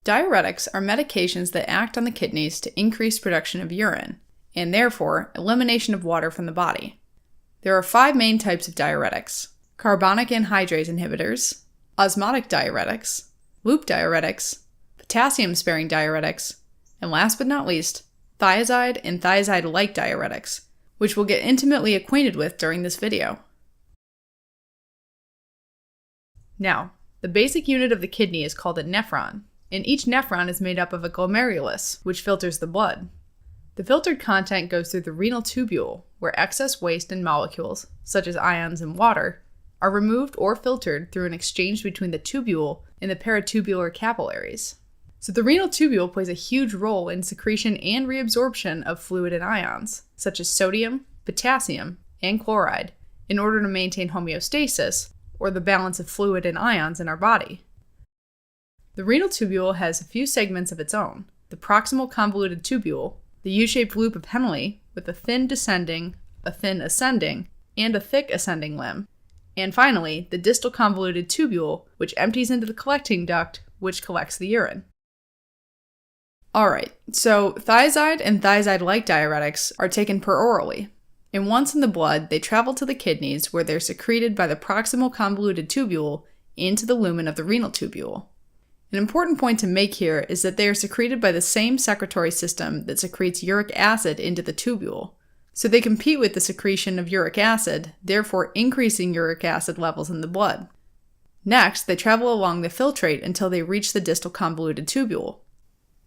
Diuretics are medications that act on the kidneys to increase production of urine, and therefore elimination of water from the body. There are 5 main types of diuretics: carbonic anhydrase inhibitors, osmotic diuretics, loop diuretics, potassium-sparing diuretics, and last but not least, thiazide and thiazide-like diuretics, which we'll get intimately acquainted with during this video. Now, the basic unit of the kidney is called a nephron, and each nephron is made up of a glomerulus, which filters the blood. The filtered content goes through the renal tubule, where excess waste and molecules, such as ions and water, are removed or filtered through an exchange between the tubule and the peritubular capillaries. So the renal tubule plays a huge role in secretion and reabsorption of fluid and ions, such as sodium, potassium, and chloride, in order to maintain homeostasis, or the balance of fluid and ions in our body. The renal tubule has a few segments of its own: the proximal convoluted tubule, the U-shaped loop of Henle with a thin descending, a thin ascending, and a thick ascending limb, and finally, the distal convoluted tubule, which empties into the collecting duct, which collects the urine. Alright, so thiazide and thiazide-like diuretics are taken perorally, and once in the blood, they travel to the kidneys where they're secreted by the proximal convoluted tubule into the lumen of the renal tubule. An important point to make here is that they are secreted by the same secretory system that secretes uric acid into the tubule, so they compete with the secretion of uric acid, therefore increasing uric acid levels in the blood. Next, they travel along the filtrate until they reach the distal convoluted tubule.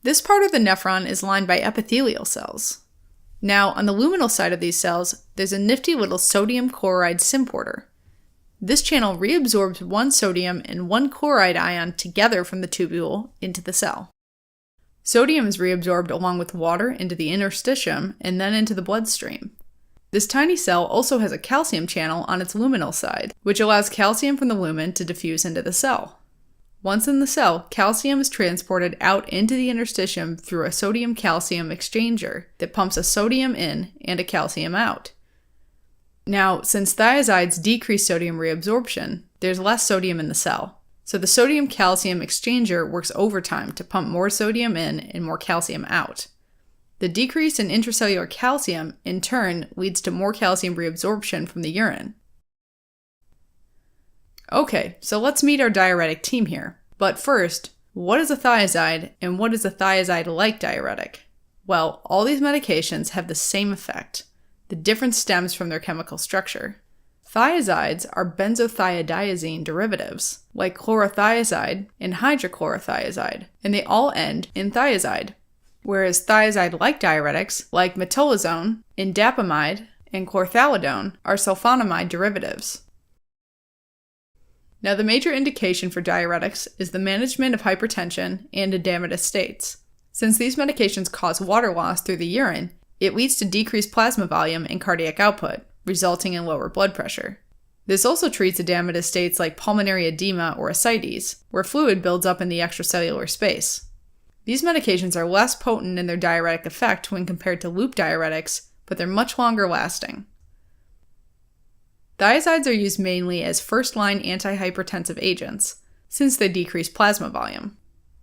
This part of the nephron is lined by epithelial cells. Now, on the luminal side of these cells, there's a nifty little sodium chloride symporter. This channel reabsorbs one sodium and one chloride ion together from the tubule into the cell. Sodium is reabsorbed along with water into the interstitium and then into the bloodstream. This tiny cell also has a calcium channel on its luminal side, which allows calcium from the lumen to diffuse into the cell. Once in the cell, calcium is transported out into the interstitium through a sodium-calcium exchanger that pumps a sodium in and a calcium out. Now, since thiazides decrease sodium reabsorption, there's less sodium in the cell, so the sodium-calcium exchanger works overtime to pump more sodium in and more calcium out. The decrease in intracellular calcium, in turn, leads to more calcium reabsorption from the urine. Okay, so let's meet our diuretic team here. But first, what is a thiazide and what is a thiazide-like diuretic? Well, all these medications have the same effect. The difference stems from their chemical structure. Thiazides are benzothiadiazine derivatives, like chlorothiazide and hydrochlorothiazide, and they all end in thiazide, whereas thiazide-like diuretics, like metolazone, indapamide, and chlorthalidone, are sulfonamide derivatives. Now, the major indication for diuretics is the management of hypertension and edematous states. Since these medications cause water loss through the urine, it leads to decreased plasma volume and cardiac output, resulting in lower blood pressure. This also treats edematous states like pulmonary edema or ascites, where fluid builds up in the extracellular space. These medications are less potent in their diuretic effect when compared to loop diuretics, but they're much longer lasting. Thiazides are used mainly as first-line antihypertensive agents, since they decrease plasma volume.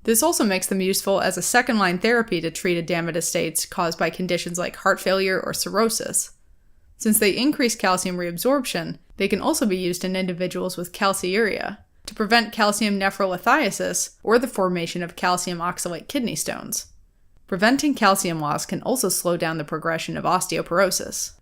This also makes them useful as a second-line therapy to treat edematous states caused by conditions like heart failure or cirrhosis. Since they increase calcium reabsorption, they can also be used in individuals with calciuria to prevent calcium nephrolithiasis or the formation of calcium oxalate kidney stones. Preventing calcium loss can also slow down the progression of osteoporosis.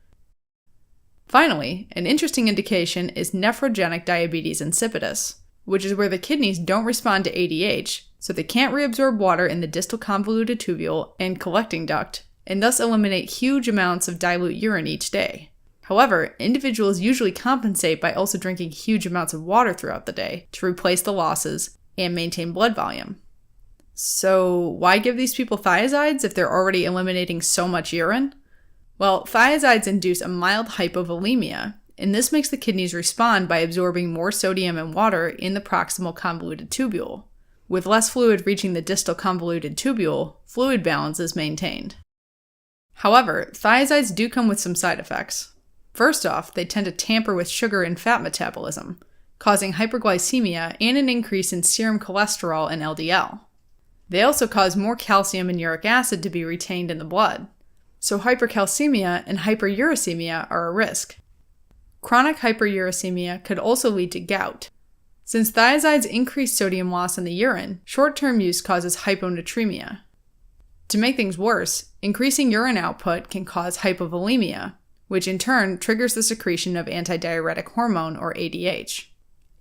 Finally, an interesting indication is nephrogenic diabetes insipidus, which is where the kidneys don't respond to ADH, so they can't reabsorb water in the distal convoluted tubule and collecting duct, and thus eliminate huge amounts of dilute urine each day. However, individuals usually compensate by also drinking huge amounts of water throughout the day to replace the losses and maintain blood volume. So why give these people thiazides if they're already eliminating so much urine? Well, thiazides induce a mild hypovolemia, and this makes the kidneys respond by absorbing more sodium and water in the proximal convoluted tubule. With less fluid reaching the distal convoluted tubule, fluid balance is maintained. However, thiazides do come with some side effects. First off, they tend to tamper with sugar and fat metabolism, causing hyperglycemia and an increase in serum cholesterol and LDL. They also cause more calcium and uric acid to be retained in the blood. So hypercalcemia and hyperuricemia are a risk. Chronic hyperuricemia could also lead to gout. Since thiazides increase sodium loss in the urine, short-term use causes hyponatremia. To make things worse, increasing urine output can cause hypovolemia, which in turn triggers the secretion of antidiuretic hormone, or ADH.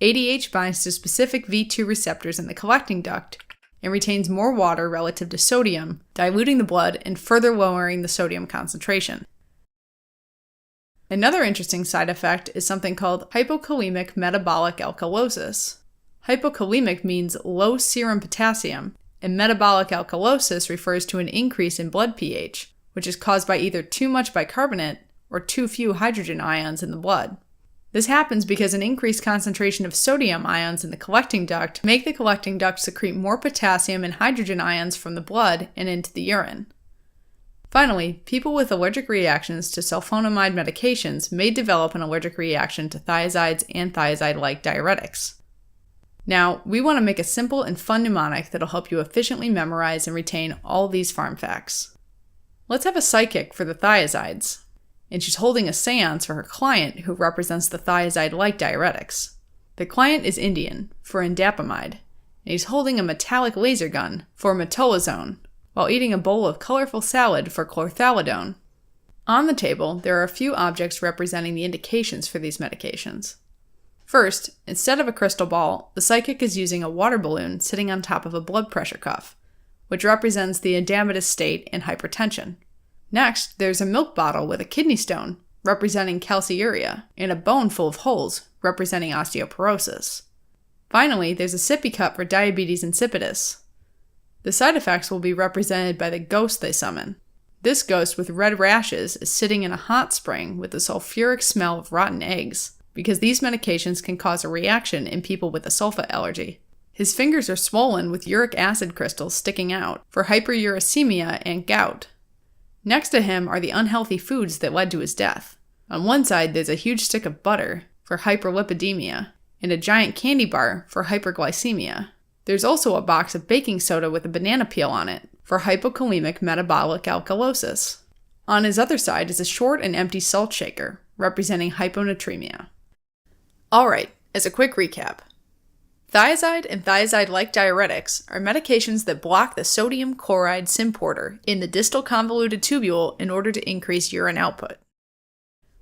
ADH binds to specific V2 receptors in the collecting duct and retains more water relative to sodium, diluting the blood and further lowering the sodium concentration. Another interesting side effect is something called hypokalemic metabolic alkalosis. Hypokalemic means low serum potassium, and metabolic alkalosis refers to an increase in blood pH, which is caused by either too much bicarbonate or too few hydrogen ions in the blood. This happens because an increased concentration of sodium ions in the collecting duct make the collecting duct secrete more potassium and hydrogen ions from the blood and into the urine. Finally, people with allergic reactions to sulfonamide medications may develop an allergic reaction to thiazides and thiazide-like diuretics. Now, we want to make a simple and fun mnemonic that'll help you efficiently memorize and retain all these pharm facts. Let's have a psychic for the thiazides. And she's holding a seance for her client who represents the thiazide-like diuretics. The client is Indian, for indapamide, and he's holding a metallic laser gun, for metolazone, while eating a bowl of colorful salad for chlorthalidone. On the table, there are a few objects representing the indications for these medications. First, instead of a crystal ball, the psychic is using a water balloon sitting on top of a blood pressure cuff, which represents the edematous state and hypertension. Next, there's a milk bottle with a kidney stone, representing calciuria, and a bone full of holes, representing osteoporosis. Finally, there's a sippy cup for diabetes insipidus. The side effects will be represented by the ghost they summon. This ghost with red rashes is sitting in a hot spring with the sulfuric smell of rotten eggs, because these medications can cause a reaction in people with a sulfa allergy. His fingers are swollen with uric acid crystals sticking out for hyperuricemia and gout. Next to him are the unhealthy foods that led to his death. On one side, there's a huge stick of butter for hyperlipidemia and a giant candy bar for hyperglycemia. There's also a box of baking soda with a banana peel on it for hypokalemic metabolic alkalosis. On his other side is a short and empty salt shaker, representing hyponatremia. Alright, as a quick recap. Thiazide and thiazide-like diuretics are medications that block the sodium chloride symporter in the distal convoluted tubule in order to increase urine output.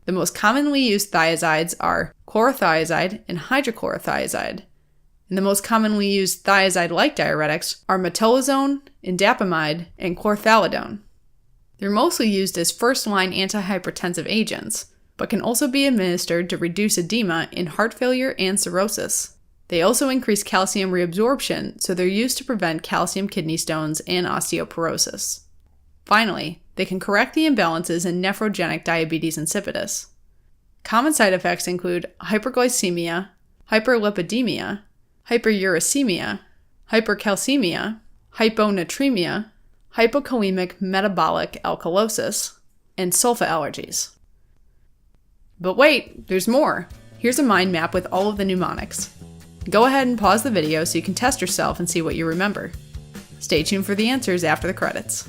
The most commonly used thiazides are chlorothiazide and hydrochlorothiazide, and the most commonly used thiazide-like diuretics are metolazone, indapamide, and chlorthalidone. They're mostly used as first-line antihypertensive agents, but can also be administered to reduce edema in heart failure and cirrhosis. They also increase calcium reabsorption, so they're used to prevent calcium kidney stones and osteoporosis. Finally, they can correct the imbalances in nephrogenic diabetes insipidus. Common side effects include hyperglycemia, hyperlipidemia, hyperuricemia, hypercalcemia, hyponatremia, hypokalemic metabolic alkalosis, and sulfa allergies. But wait, there's more! Here's a mind map with all of the mnemonics. Go ahead and pause the video so you can test yourself and see what you remember. Stay tuned for the answers after the credits.